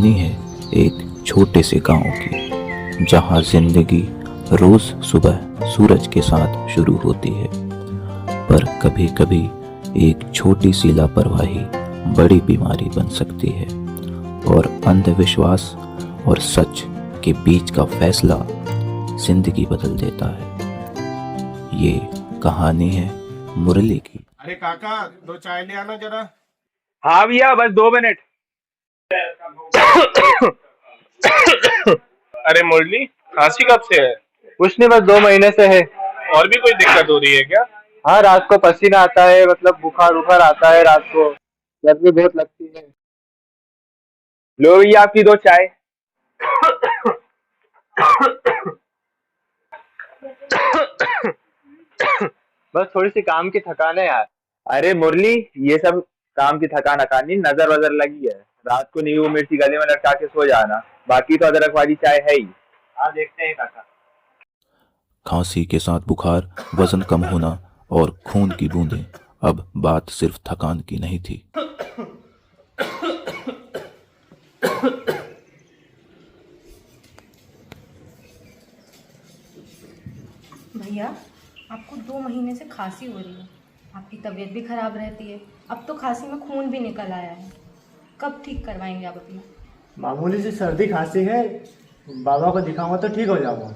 कहानी है एक छोटे से गांव की, जहां जिंदगी रोज सुबह सूरज के साथ शुरू होती है, पर कभी कभी एक छोटी सी लापरवाही बड़ी बीमारी बन सकती है और अंधविश्वास और सच के बीच का फैसला जिंदगी बदल देता है। ये कहानी है मुरली की। अरे काका, 2 चाय ले आना जरा। हाँ भैया, बस 2 मिनट। अरे मुरली, खांसी कब से है? कुछ नहीं, बस 2 महीने से है। और भी कोई दिक्कत हो रही है क्या? हाँ, रात को पसीना आता है, मतलब बुखार उखार आता है रात को, गर्मी बहुत लगती है। लो भैया आपकी 2 चाय। बस थोड़ी सी काम की थकान है यार। अरे मुरली, ये सब काम की थकान अकानी, नजर वजर लगी है। रात को नींबू मिर्ची गले में लटका के सो जाना, बाकी तो अदरक वाली चाय है ही। हाँ, देखते हैं काका। खांसी के साथ बुखार, वजन कम होना और खून की बूंदें। अब बात सिर्फ थकान की नहीं थी। भैया, आपको 2 महीने से खांसी हो रही है। आपकी तबीयत भी खराब रहती है। अब तो खांसी में खून भी निकल आया है। कब ठीक करवाएंगे आप अपना? मामूली सी सर्दी खांसी है, बाबा को दिखाऊंगा तो ठीक हो जाऊंगा।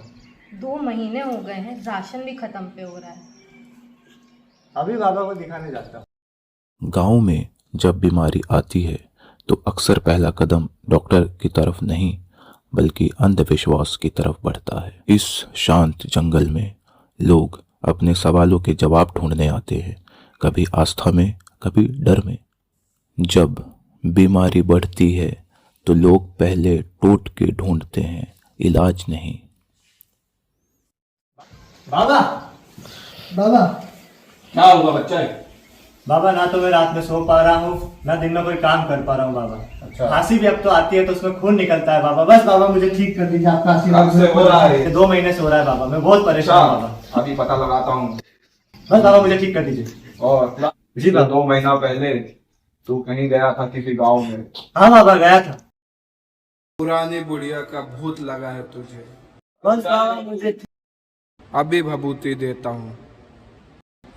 2 महीने हो गए हैं, राशन भी खत्म पे हो रहा है। अभी बाबा को दिखाने जाता हूँ। गांव में जब बीमारी आती है तो अक्सर पहला कदम डॉक्टर की तरफ नहीं बल्कि अंधविश्वास की तरफ बढ़ता है। इस शांत जंगल में लोग अपने सवालों के जवाब ढूंढने आते हैं, कभी आस्था में, कभी डर में। जब बीमारी बढ़ती है तो लोग पहले टोटके ढूंढते हैं, इलाज नहीं। बाबा, बाबा, क्या हुआ बच्चा है? बाबा, ना तो मैं रात में सो पा रहा हूँ, ना दिन में कोई काम कर पा रहा हूँ बाबा। अच्छा। खांसी भी अब तो आती है तो उसमें खून निकलता है बाबा। बस बाबा, मुझे ठीक कर दीजिए। आपका आशीर्वाद कब से हो रहा है? 2 महीने से हो रहा है बाबा, मैं बहुत परेशान हूँ बाबा। अभी पता लगाता हूँ। बस बाबा, मुझे ठीक कर दीजिए। और जी बाबा। 2 महीना पहले तू कहीं गया था किसी गांव में? हाँ बाबा, गया था। पुरानी बुढ़िया का भूत लगा है तुझे। बस बाबा, मुझे अभी भभूति देता हूँ,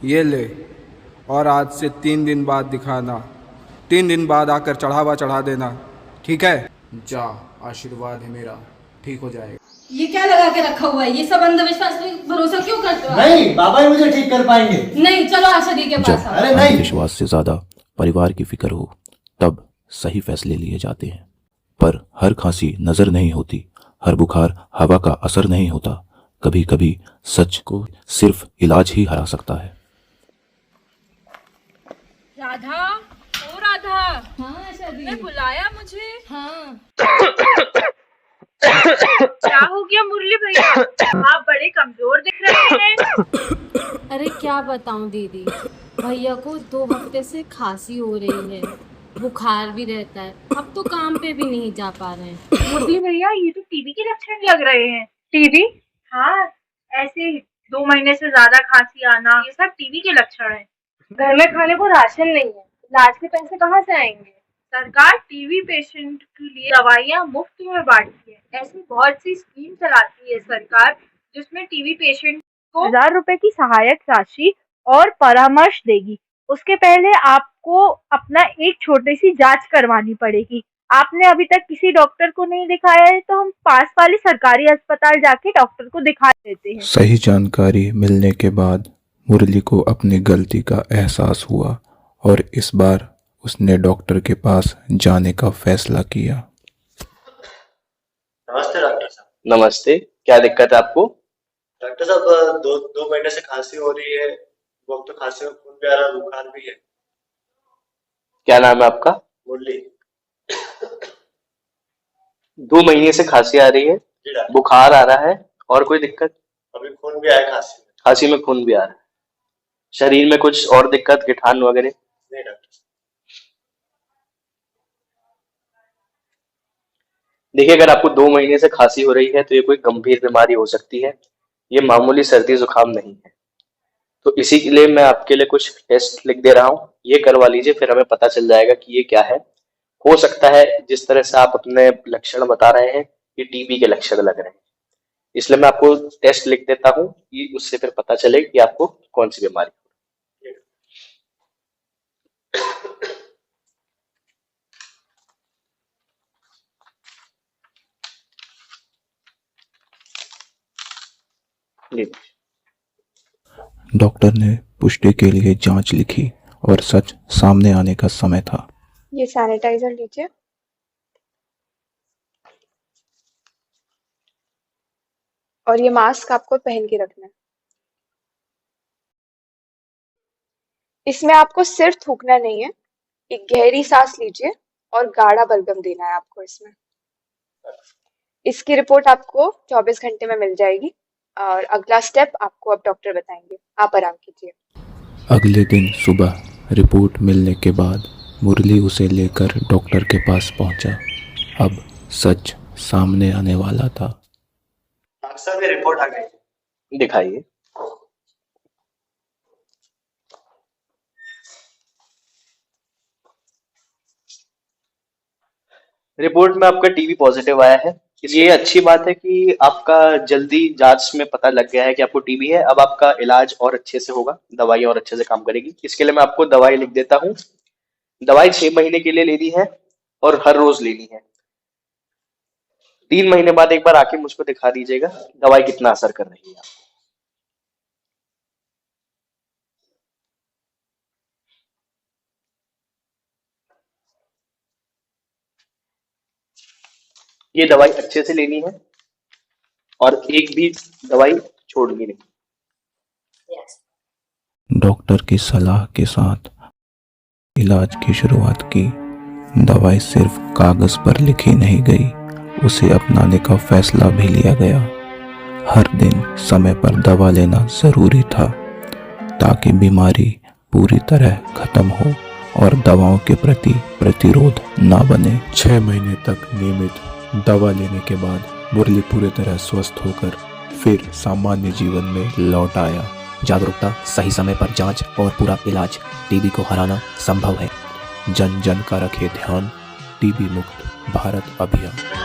ये ले। और आज से 3 दिन बाद दिखाना। 3 दिन बाद आकर चढ़ावा चढ़ा देना, ठीक है? जा, आशीर्वाद है मेरा, ठीक हो जाएगा। ये क्या लगा के रखा हुआ है? ये सब अंधविश्वास पे भरोसा क्यों करते हो? नहीं, बाबा ही मुझे ठीक कर पाएंगे। नहीं, चलो आशा दी के पास जब आओ। अरे नहीं। अंधविश्वास से ज्यादा परिवार की फिक्र हो तब सही फैसले लिए जाते हैं। पर हर खांसी नजर नहीं होती, हर बुखार हवा का असर नहीं होता। कभी कभी सच को सिर्फ इलाज ही हरा सकता है। राधा, ओ राधा। हाँ आशा दी। तुमने बुलाया मुझे? हाँ। क्या हो गया मुरली भैया? आप बड़े कमजोर दिख रहे हैं। अरे क्या बताऊं दीदी, भैया को 2 हफ्ते से खांसी हो रही है, बुखार भी रहता है। अब तो काम पे भी नहीं जा पा रहे हैं। मुरली भैया, ये तो टीबी के लक्षण लग रहे हैं। टीबी? हाँ, ऐसे 2 महीने से ज्यादा खांसी आना, ये सब टीबी के लक्षण हैं। घर में खाने को राशन नहीं है, इलाज के पैसे कहाँ से आएंगे? सरकार टीबी पेशेंट के लिए दवाइयाँ मुफ्त में बांटती है। ऐसी बहुत सी स्कीम चलाती है सरकार, जिसमें टीबी पेशेंट को 1000 रुपए की सहायक राशि और परामर्श देगी। उसके पहले आपको अपना एक छोटी सी जांच करवानी पड़ेगी। आपने अभी तक किसी डॉक्टर को नहीं दिखाया है तो हम पास वाले सरकारी अस्पताल जाके डॉक्टर को दिखा देते हैं। सही जानकारी मिलने के बाद मुरली को अपनी गलती का एहसास हुआ और इस बार उसने डॉक्टर के पास जाने का फैसला किया। नमस्ते डॉक्टर साहब। नमस्ते, क्या दिक्कत है आपको? डॉक्टर साहब, 2 महीने से खांसी हो रही है। वो तो खांसी में खून भी आ रहा है, बुखार भी है। क्या नाम है आपका? मुरली। 2 महीने से खांसी आ रही है, जी डॉक्टर। बुखार आ रहा है, और कोई दिक्कत? अभी खून भी आया खांसी में। खांसी में खून भी आ रहा है। शरीर में कुछ और दिक्कत, गिठान वगैरह? नहीं डॉक्टर। देखिए, अगर आपको 2 महीने से खांसी हो रही है तो ये कोई गंभीर बीमारी हो सकती है। ये मामूली सर्दी जुकाम नहीं है। तो इसी के लिए मैं आपके लिए कुछ टेस्ट लिख दे रहा हूँ, ये करवा लीजिए, फिर हमें पता चल जाएगा कि ये क्या है हो सकता है जिस तरह से आप अपने लक्षण बता रहे हैं ये टीबी के लक्षण लग रहे हैं, इसलिए मैं आपको टेस्ट लिख देता हूँ कि उससे फिर पता चले कि आपको कौन सी बीमारी है। डॉक्टर ने पुष्टि के लिए जांच लिखी और सच सामने आने का समय था। ये सैनिटाइजर लीजिए। और ये मास्क आपको पहन के रखना है। इसमें आपको सिर थूकना नहीं है, एक गहरी सांस लीजिए और गाढ़ा बलगम देना है आपको इसमें। इसकी रिपोर्ट आपको 24 घंटे में मिल जाएगी और अगला स्टेप आपको अब डॉक्टर बताएंगे। आप आराम कीजिए। अगले दिन सुबह रिपोर्ट मिलने के बाद मुरली उसे लेकर डॉक्टर के पास पहुंचा। अब सच सामने आने वाला था। डॉक्टर साहब ये रिपोर्ट आ गई। दिखाइए। रिपोर्ट में आपका टीबी पॉजिटिव आया है। ये अच्छी बात है कि आपका जल्दी जांच में पता लग गया है कि आपको टीबी है। अब आपका इलाज और अच्छे से होगा, दवाई और अच्छे से काम करेगी। इसके लिए मैं आपको दवाई लिख देता हूँ। दवाई 6 महीने के लिए लेनी है और हर रोज लेनी है। 3 महीने बाद एक बार आके मुझको दिखा दीजिएगा दवाई कितना असर कर रही है आपको। ये दवाई अच्छे से लेनी है और एक भी दवाई छोड़नी नहीं। डॉक्टर की सलाह के साथ इलाज की शुरुआत की। दवाई सिर्फ कागज पर लिखी नहीं गई, उसे अपनाने का फैसला भी लिया गया। हर दिन समय पर दवा लेना जरूरी था ताकि बीमारी पूरी तरह खत्म हो और दवाओं के प्रति प्रतिरोध ना बने। 6 महीने तक नियमित दवा लेने के बाद मुरली पूरी तरह स्वस्थ होकर फिर सामान्य जीवन में लौट आया। जागरूकता, सही समय पर जांच और पूरा इलाज टीबी को हराना संभव है। जन जन का रखे ध्यान। टीबी मुक्त भारत अभियान।